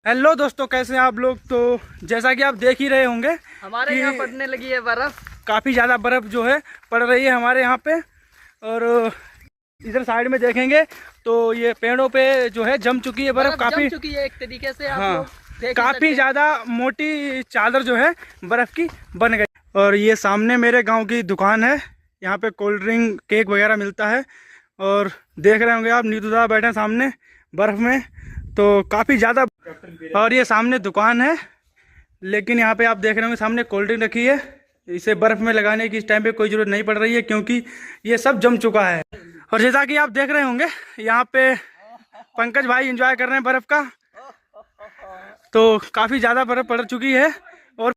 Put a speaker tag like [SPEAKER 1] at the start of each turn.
[SPEAKER 1] Hello दोस्तों, कैसे हैं आप लोग। तो जैसा कि आप देख ही रहे होंगे
[SPEAKER 2] हमारे यहाँ पड़ने लगी है बर्फ।
[SPEAKER 1] काफ़ी ज़्यादा बर्फ़ जो है पड़ रही है हमारे यहाँ पे। और इधर साइड में देखेंगे तो ये पेड़ों पे जो है जम चुकी है बर्फ़ काफ़ी।
[SPEAKER 2] जम चुकी है एक तरीके से, आप
[SPEAKER 1] हाँ,
[SPEAKER 2] लोग देख
[SPEAKER 1] काफ़ी ज़्यादा मोटी चादर जो है बर्फ़ की बन गई। और ये सामने मेरे गाँव की दुकान है, यहाँ पे कोल्ड ड्रिंक केक वगैरह मिलता है। और देख रहे होंगे आप नीतू साहब बैठे हैं सामने बर्फ़ में, तो काफ़ी ज़्यादा। और ये सामने दुकान है, लेकिन यहाँ पे आप देख रहे होंगे सामने कोल्ड ड्रिंक रखी है। इसे बर्फ़ में लगाने की इस टाइम पे कोई ज़रूरत नहीं पड़ रही है, क्योंकि ये सब जम चुका है। और जैसा कि आप देख रहे होंगे यहाँ पे पंकज भाई एंजॉय कर रहे हैं बर्फ़ का। तो काफ़ी ज़्यादा बर्फ़ पड़ चुकी है।